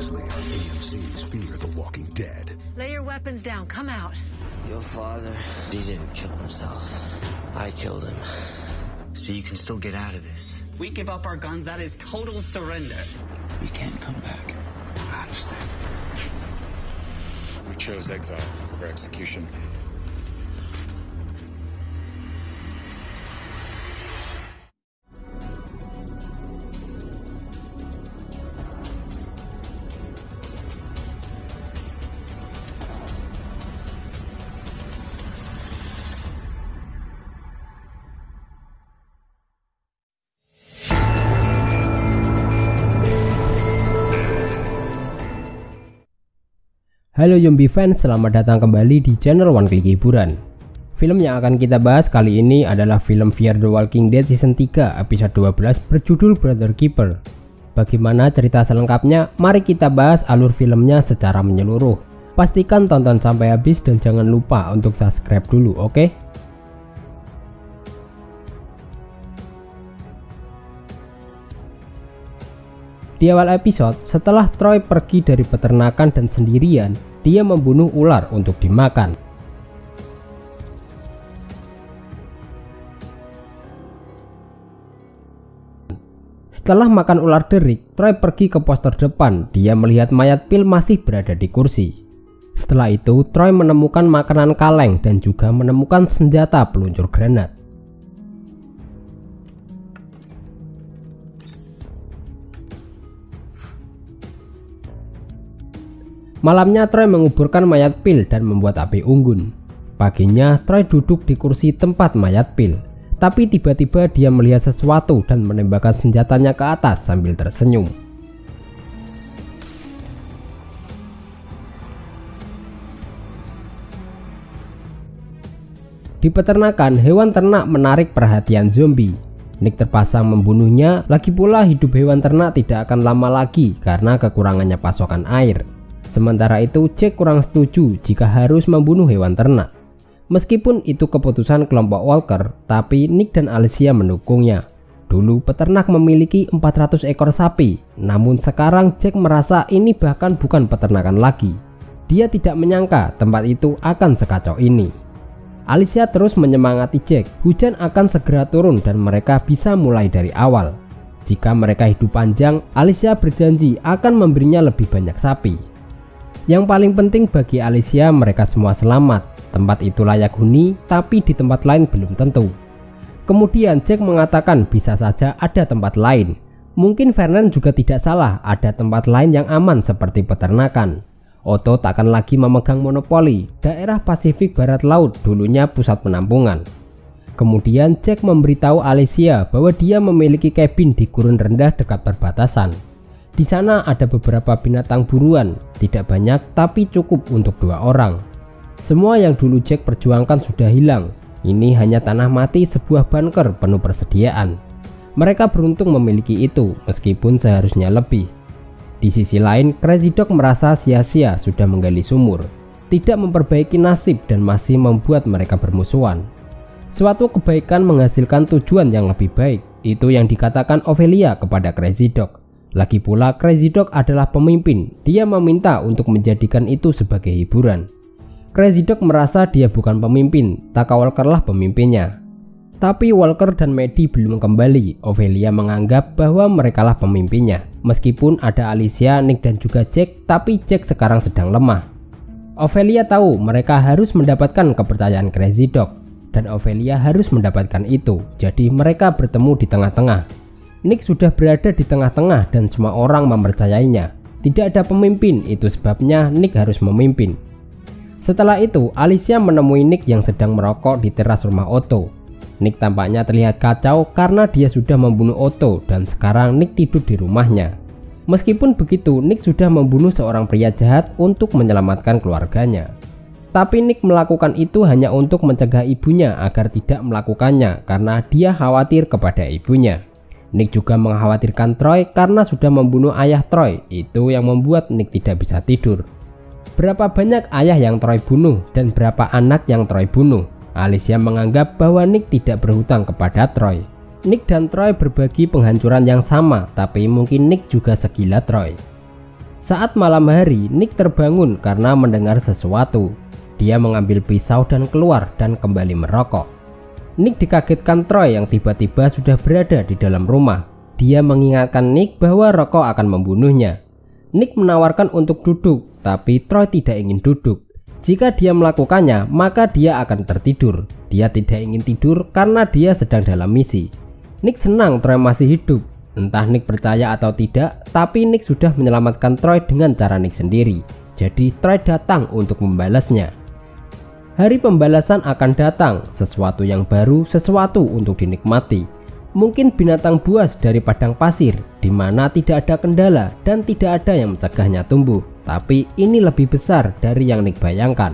Previously on AMC's Fear the Walking Dead. Lay your weapons down. Come out. Your father, he didn't kill himself. I killed him. So you can still get out of this. We give up our guns, that is total surrender. We can't come back. I understand. We chose exile over execution. Halo zombie fans, selamat datang kembali di channel One Click Hiburan. Film yang akan kita bahas kali ini adalah film Fear the Walking Dead season 3 episode 12 berjudul Brother Keeper. Bagaimana cerita selengkapnya? Mari kita bahas alur filmnya secara menyeluruh. Pastikan tonton sampai habis dan jangan lupa untuk subscribe dulu, oke? Di awal episode, setelah Troy pergi dari peternakan dan sendirian, dia membunuh ular untuk dimakan. Setelah makan ular derik, Troy pergi ke pos terdepan. Dia melihat mayat Phil masih berada di kursi. Setelah itu, Troy menemukan makanan kaleng dan juga menemukan senjata peluncur granat. Malamnya Troy menguburkan mayat Phil dan membuat api unggun. Paginya Troy duduk di kursi tempat mayat Phil. Tapi tiba-tiba dia melihat sesuatu dan menembakkan senjatanya ke atas sambil tersenyum. Di peternakan, hewan ternak menarik perhatian zombie. Nick terpasang membunuhnya, lagi pula hidup hewan ternak tidak akan lama lagi karena kekurangannya pasokan air. Sementara itu, Jack kurang setuju jika harus membunuh hewan ternak. Meskipun itu keputusan kelompok Walker, tapi Nick dan Alicia mendukungnya. Dulu peternak memiliki 400 ekor sapi, namun sekarang Jack merasa ini bahkan bukan peternakan lagi. Dia tidak menyangka tempat itu akan sekacau ini. Alicia terus menyemangati Jack, hujan akan segera turun dan mereka bisa mulai dari awal. Jika mereka hidup panjang, Alicia berjanji akan memberinya lebih banyak sapi. Yang paling penting bagi Alicia, mereka semua selamat. Tempat itu layak huni, tapi di tempat lain belum tentu. Kemudian Jack mengatakan bisa saja ada tempat lain. Mungkin Vernon juga tidak salah, ada tempat lain yang aman seperti peternakan. Otto tak akan lagi memegang monopoli. Daerah Pasifik Barat Laut dulunya pusat penampungan. Kemudian Jack memberitahu Alicia bahwa dia memiliki kabin di gurun rendah dekat perbatasan. Di sana ada beberapa binatang buruan, tidak banyak tapi cukup untuk 2 orang. Semua yang dulu Jack perjuangkan sudah hilang. Ini hanya tanah mati sebuah bunker penuh persediaan. Mereka beruntung memiliki itu, meskipun seharusnya lebih. Di sisi lain, Crazy Dog merasa sia-sia sudah menggali sumur, tidak memperbaiki nasib dan masih membuat mereka bermusuhan. Suatu kebaikan menghasilkan tujuan yang lebih baik, itu yang dikatakan Ophelia kepada Crazy Dog. Lagi pula Crazy Dog adalah pemimpin, dia meminta untuk menjadikan itu sebagai hiburan. Crazy Dog merasa dia bukan pemimpin, Taka Walker lah pemimpinnya. Tapi Walker dan Maddie belum kembali, Ophelia menganggap bahwa merekalah pemimpinnya. Meskipun ada Alicia, Nick dan juga Jack, tapi Jack sekarang sedang lemah. Ophelia tahu mereka harus mendapatkan kepercayaan Crazy Dog, dan Ophelia harus mendapatkan itu, jadi mereka bertemu di tengah-tengah. Nick sudah berada di tengah-tengah dan semua orang mempercayainya. Tidak ada pemimpin, itu sebabnya Nick harus memimpin. Setelah itu, Alicia menemui Nick yang sedang merokok di teras rumah Otto. Nick tampaknya terlihat kacau karena dia sudah membunuh Otto dan sekarang Nick tidur di rumahnya. Meskipun begitu, Nick sudah membunuh seorang pria jahat untuk menyelamatkan keluarganya. Tapi Nick melakukan itu hanya untuk mencegah ibunya agar tidak melakukannya karena dia khawatir kepada ibunya. Nick juga mengkhawatirkan Troy karena sudah membunuh ayah Troy, itu yang membuat Nick tidak bisa tidur. Berapa banyak ayah yang Troy bunuh dan berapa anak yang Troy bunuh? Alicia menganggap bahwa Nick tidak berhutang kepada Troy. Nick dan Troy berbagi penghancuran yang sama, tapi mungkin Nick juga segila Troy. Saat malam hari, Nick terbangun karena mendengar sesuatu. Dia mengambil pisau dan keluar dan kembali merokok. Nick dikagetkan Troy yang tiba-tiba sudah berada di dalam rumah. Dia mengingatkan Nick bahwa rokok akan membunuhnya. Nick menawarkan untuk duduk, tapi Troy tidak ingin duduk. Jika dia melakukannya, maka dia akan tertidur. Dia tidak ingin tidur karena dia sedang dalam misi. Nick senang Troy masih hidup. Entah Nick percaya atau tidak, tapi Nick sudah menyelamatkan Troy dengan cara Nick sendiri. Jadi Troy datang untuk membalasnya. Hari pembalasan akan datang, sesuatu yang baru, sesuatu untuk dinikmati. Mungkin binatang buas dari padang pasir, di mana tidak ada kendala dan tidak ada yang mencegahnya tumbuh. Tapi ini lebih besar dari yang Nick bayangkan.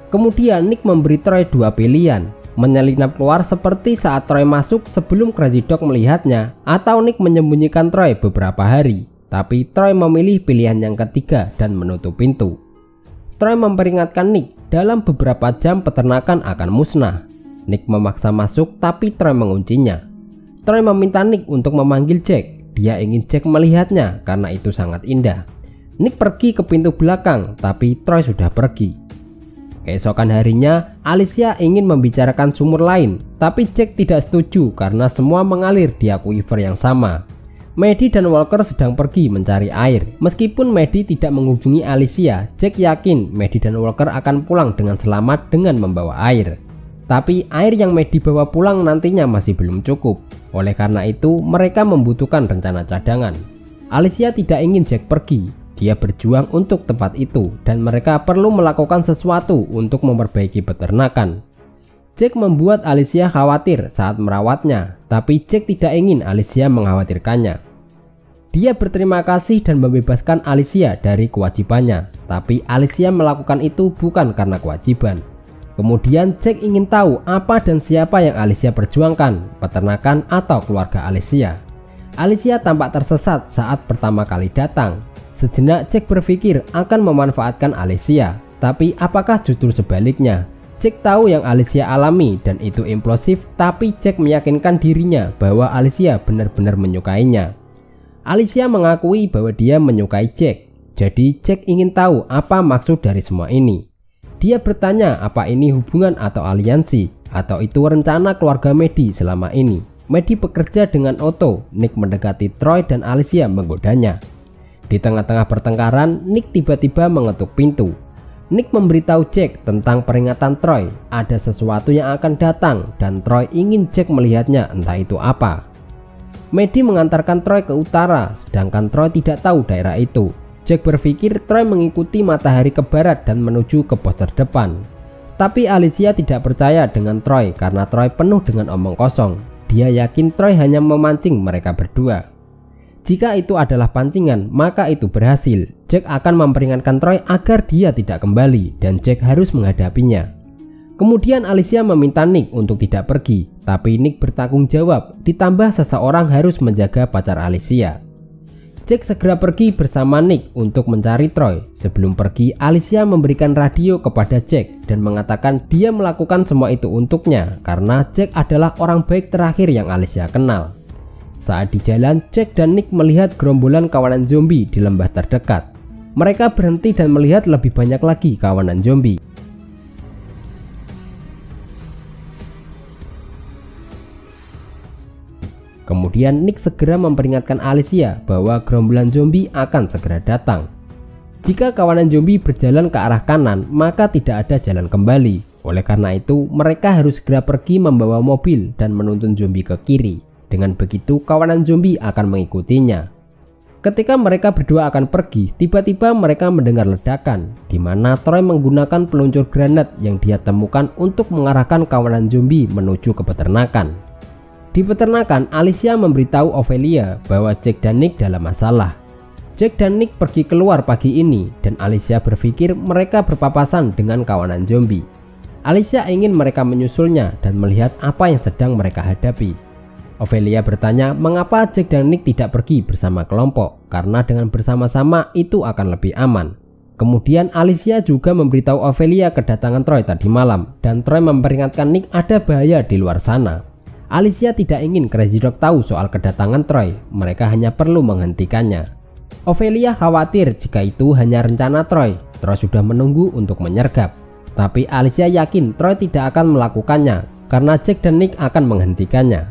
Kemudian Nick memberi Troy dua pilihan, menyelinap keluar seperti saat Troy masuk sebelum Crazy Dog melihatnya, atau Nick menyembunyikan Troy beberapa hari. Tapi Troy memilih pilihan yang ketiga dan menutup pintu. Troy memperingatkan Nick, dalam beberapa jam peternakan akan musnah. Nick memaksa masuk tapi Troy menguncinya. Troy meminta Nick untuk memanggil Jack. Dia ingin Jack melihatnya karena itu sangat indah. Nick pergi ke pintu belakang, tapi Troy sudah pergi. Keesokan harinya, Alicia ingin membicarakan sumur lain, tapi Jack tidak setuju karena semua mengalir di aquifer yang sama. Maddie dan Walker sedang pergi mencari air. Meskipun Maddie tidak menghubungi Alicia, Jack yakin Maddie dan Walker akan pulang dengan selamat dengan membawa air. Tapi air yang Maddie bawa pulang nantinya masih belum cukup. Oleh karena itu, mereka membutuhkan rencana cadangan. Alicia tidak ingin Jack pergi. Dia berjuang untuk tempat itu dan mereka perlu melakukan sesuatu untuk memperbaiki peternakan. Jack membuat Alicia khawatir saat merawatnya, tapi Jack tidak ingin Alicia mengkhawatirkannya. Dia berterima kasih dan membebaskan Alicia dari kewajibannya, tapi Alicia melakukan itu bukan karena kewajiban. Kemudian Jack ingin tahu apa dan siapa yang Alicia perjuangkan, peternakan atau keluarga Alicia. Alicia tampak tersesat saat pertama kali datang. Sejenak Jack berpikir akan memanfaatkan Alicia, tapi apakah justru sebaliknya? Jack tahu yang Alicia alami dan itu implosif, tapi Jack meyakinkan dirinya bahwa Alicia benar-benar menyukainya. Alicia mengakui bahwa dia menyukai Jack, jadi Jack ingin tahu apa maksud dari semua ini. Dia bertanya apa ini hubungan atau aliansi, atau itu rencana keluarga Maddie selama ini. Maddie bekerja dengan Otto. Nick mendekati Troy dan Alicia menggodanya. Di tengah-tengah pertengkaran, Nick tiba-tiba mengetuk pintu. Nick memberitahu Jack tentang peringatan Troy. Ada sesuatu yang akan datang dan Troy ingin Jack melihatnya, entah itu apa. Maddie mengantarkan Troy ke utara, sedangkan Troy tidak tahu daerah itu. Jack berpikir Troy mengikuti matahari ke barat dan menuju ke pos terdepan. Tapi Alicia tidak percaya dengan Troy karena Troy penuh dengan omong kosong. Dia yakin Troy hanya memancing mereka berdua. Jika itu adalah pancingan, maka itu berhasil. Jack akan memperingatkan Troy agar dia tidak kembali dan Jack harus menghadapinya. Kemudian Alicia meminta Nick untuk tidak pergi, tapi Nick bertanggung jawab, ditambah seseorang harus menjaga pacar Alicia. Jack segera pergi bersama Nick untuk mencari Troy. Sebelum pergi, Alicia memberikan radio kepada Jack dan mengatakan dia melakukan semua itu untuknya karena Jack adalah orang baik terakhir yang Alicia kenal. Saat di jalan, Jack dan Nick melihat gerombolan kawanan zombie di lembah terdekat. Mereka berhenti dan melihat lebih banyak lagi kawanan zombie. Kemudian Nick segera memperingatkan Alicia bahwa gerombolan zombie akan segera datang. Jika kawanan zombie berjalan ke arah kanan, maka tidak ada jalan kembali. Oleh karena itu, mereka harus segera pergi membawa mobil dan menuntun zombie ke kiri. Dengan begitu, kawanan zombie akan mengikutinya. Ketika mereka berdua akan pergi, tiba-tiba mereka mendengar ledakan, di mana Troy menggunakan peluncur granat yang dia temukan untuk mengarahkan kawanan zombie menuju ke peternakan. Di peternakan, Alicia memberitahu Ophelia bahwa Jack dan Nick dalam masalah. Jack dan Nick pergi keluar pagi ini, dan Alicia berpikir mereka berpapasan dengan kawanan zombie. Alicia ingin mereka menyusulnya dan melihat apa yang sedang mereka hadapi. Ophelia bertanya mengapa Jack dan Nick tidak pergi bersama kelompok, karena dengan bersama-sama itu akan lebih aman. Kemudian Alicia juga memberitahu Ophelia kedatangan Troy tadi malam, dan Troy memperingatkan Nick ada bahaya di luar sana. Alicia tidak ingin Crazy Dog tahu soal kedatangan Troy, mereka hanya perlu menghentikannya. Ophelia khawatir jika itu hanya rencana Troy. Troy sudah menunggu untuk menyergap. Tapi Alicia yakin Troy tidak akan melakukannya karena Jack dan Nick akan menghentikannya.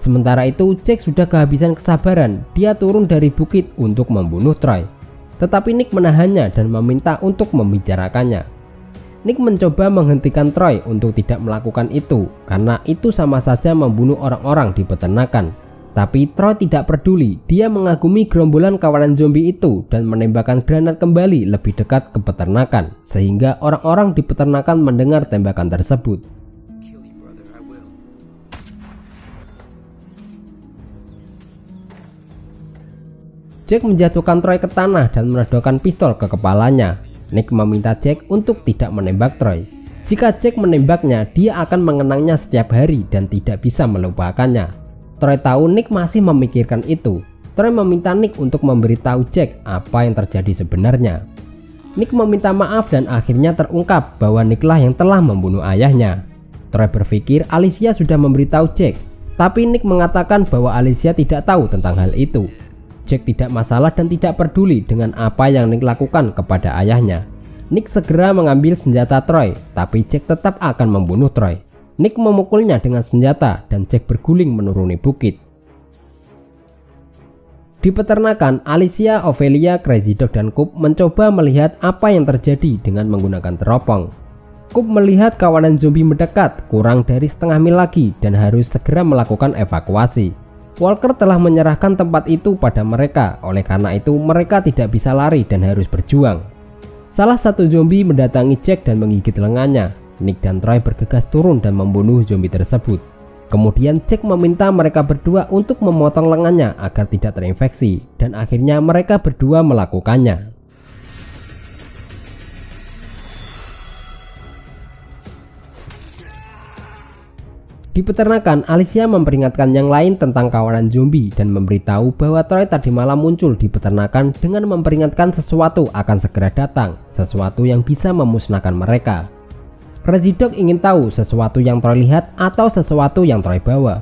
Sementara itu Jack sudah kehabisan kesabaran. Dia turun dari bukit untuk membunuh Troy. Tetapi Nick menahannya dan meminta untuk membicarakannya. Nick mencoba menghentikan Troy untuk tidak melakukan itu karena itu sama saja membunuh orang-orang di peternakan. Tapi Troy tidak peduli. Dia mengagumi gerombolan kawanan zombie itu dan menembakkan granat kembali lebih dekat ke peternakan sehingga orang-orang di peternakan mendengar tembakan tersebut. Jack menjatuhkan Troy ke tanah dan menodongkan pistol ke kepalanya. Nick meminta Jack untuk tidak menembak Troy. Jika Jack menembaknya, dia akan mengenangnya setiap hari dan tidak bisa melupakannya. Troy tahu Nick masih memikirkan itu. Troy meminta Nick untuk memberitahu Jack apa yang terjadi sebenarnya. Nick meminta maaf dan akhirnya terungkap bahwa Nicklah yang telah membunuh ayahnya. Troy berpikir Alicia sudah memberitahu Jack, tapi Nick mengatakan bahwa Alicia tidak tahu tentang hal itu. Jack tidak masalah dan tidak peduli dengan apa yang Nick lakukan kepada ayahnya. Nick segera mengambil senjata Troy, tapi Jack tetap akan membunuh Troy. Nick memukulnya dengan senjata dan Jack berguling menuruni bukit. Di peternakan, Alicia, Ophelia, Crazy Dog, dan Coop mencoba melihat apa yang terjadi dengan menggunakan teropong. Coop melihat kawanan zombie mendekat kurang dari setengah mil lagi dan harus segera melakukan evakuasi. Walker telah menyerahkan tempat itu pada mereka, oleh karena itu mereka tidak bisa lari dan harus berjuang. Salah satu zombie mendatangi Jack dan menggigit lengannya. Nick dan Troy bergegas turun dan membunuh zombie tersebut. Kemudian Jack meminta mereka berdua untuk memotong lengannya agar tidak terinfeksi, dan akhirnya mereka berdua melakukannya. Di peternakan, Alicia memperingatkan yang lain tentang kawanan zombie dan memberitahu bahwa Troy tadi malam muncul di peternakan dengan memperingatkan sesuatu akan segera datang, sesuatu yang bisa memusnahkan mereka. Crazy Dog ingin tahu sesuatu yang Troy lihat atau sesuatu yang Troy bawa.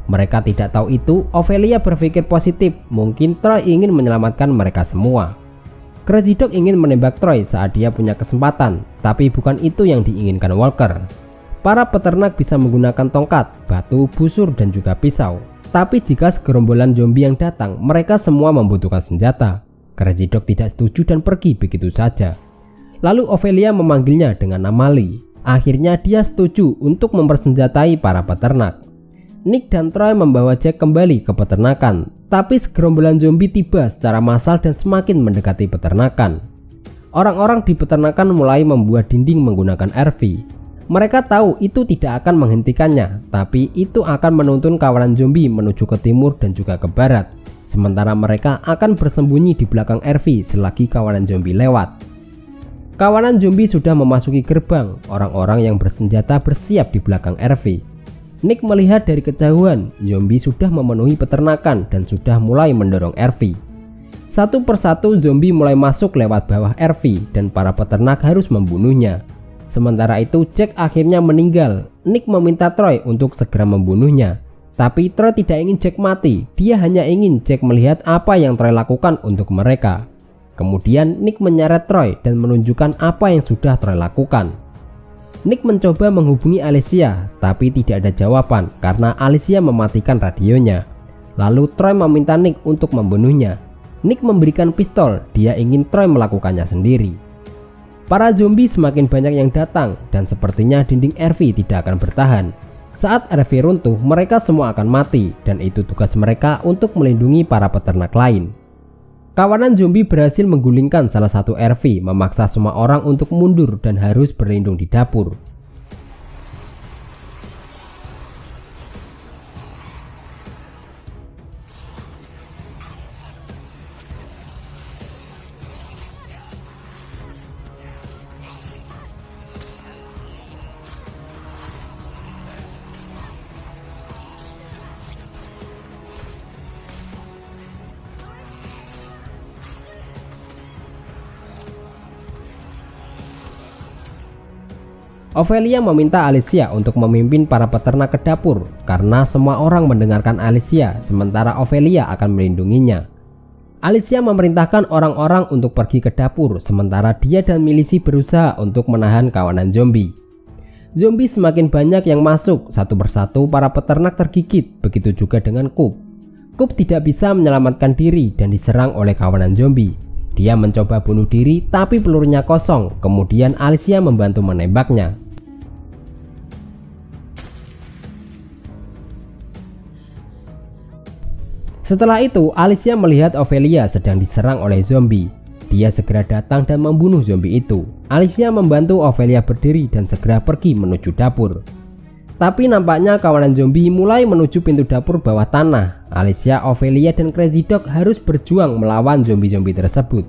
Mereka tidak tahu itu. Ophelia berpikir positif, mungkin Troy ingin menyelamatkan mereka semua. Crazy Dog ingin menembak Troy saat dia punya kesempatan, tapi bukan itu yang diinginkan Walker. Para peternak bisa menggunakan tongkat, batu, busur, dan juga pisau. Tapi jika segerombolan zombie yang datang, mereka semua membutuhkan senjata. Crazy Dog tidak setuju dan pergi begitu saja. Lalu Ophelia memanggilnya dengan nama Lee. Akhirnya dia setuju untuk mempersenjatai para peternak. Nick dan Troy membawa Jack kembali ke peternakan, tapi segerombolan zombie tiba secara massal dan semakin mendekati peternakan. Orang-orang di peternakan mulai membuat dinding menggunakan RV. Mereka tahu itu tidak akan menghentikannya, tapi itu akan menuntun kawanan zombie menuju ke timur dan juga ke barat. Sementara mereka akan bersembunyi di belakang RV selagi kawanan zombie lewat. Kawanan zombie sudah memasuki gerbang. Orang-orang yang bersenjata bersiap di belakang RV. Nick melihat dari kejauhan, zombie sudah memenuhi peternakan dan sudah mulai mendorong RV. Satu persatu zombie mulai masuk lewat bawah RV dan para peternak harus membunuhnya. Sementara itu Jack akhirnya meninggal. Nick meminta Troy untuk segera membunuhnya. Tapi Troy tidak ingin Jack mati. Dia hanya ingin Jack melihat apa yang Troy lakukan untuk mereka. Kemudian Nick menyeret Troy dan menunjukkan apa yang sudah Troy lakukan. Nick mencoba menghubungi Alicia, tapi tidak ada jawaban karena Alicia mematikan radionya. Lalu Troy meminta Nick untuk membunuhnya. Nick memberikan pistol. Dia ingin Troy melakukannya sendiri. Para zombie semakin banyak yang datang dan sepertinya dinding RV tidak akan bertahan. Saat RV runtuh, mereka semua akan mati dan itu tugas mereka untuk melindungi para peternak lain. Kawanan zombie berhasil menggulingkan salah satu RV, memaksa semua orang untuk mundur dan harus berlindung di dapur. Ophelia meminta Alicia untuk memimpin para peternak ke dapur karena semua orang mendengarkan Alicia sementara Ophelia akan melindunginya. Alicia memerintahkan orang-orang untuk pergi ke dapur, sementara dia dan milisi berusaha untuk menahan kawanan zombie. Zombie semakin banyak yang masuk, satu persatu para peternak tergigit, begitu juga dengan Coop. Coop tidak bisa menyelamatkan diri dan diserang oleh kawanan zombie. Dia mencoba bunuh diri tapi pelurunya kosong, kemudian Alicia membantu menembaknya. Setelah itu, Alicia melihat Ophelia sedang diserang oleh zombie. Dia segera datang dan membunuh zombie itu. Alicia membantu Ophelia berdiri dan segera pergi menuju dapur. Tapi nampaknya kawanan zombie mulai menuju pintu dapur bawah tanah. Alicia, Ophelia, dan Crazy Dog harus berjuang melawan zombie-zombie tersebut.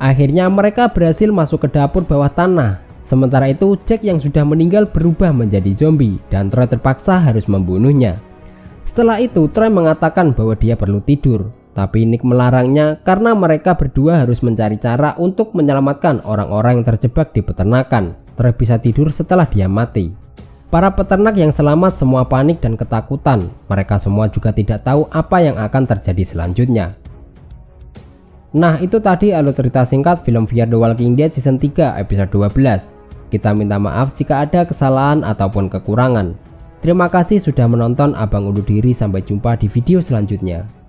Akhirnya mereka berhasil masuk ke dapur bawah tanah. Sementara itu Jack yang sudah meninggal berubah menjadi zombie dan Troy terpaksa harus membunuhnya. Setelah itu Troy mengatakan bahwa dia perlu tidur, tapi Nick melarangnya karena mereka berdua harus mencari cara untuk menyelamatkan orang-orang yang terjebak di peternakan. Troy bisa tidur setelah dia mati. Para peternak yang selamat semua panik dan ketakutan. Mereka semua juga tidak tahu apa yang akan terjadi selanjutnya. Nah, itu tadi alur cerita singkat film Fear the Walking Dead season 3 episode 12. Kita minta maaf jika ada kesalahan ataupun kekurangan. Terima kasih sudah menonton, Abang undur diri, sampai jumpa di video selanjutnya.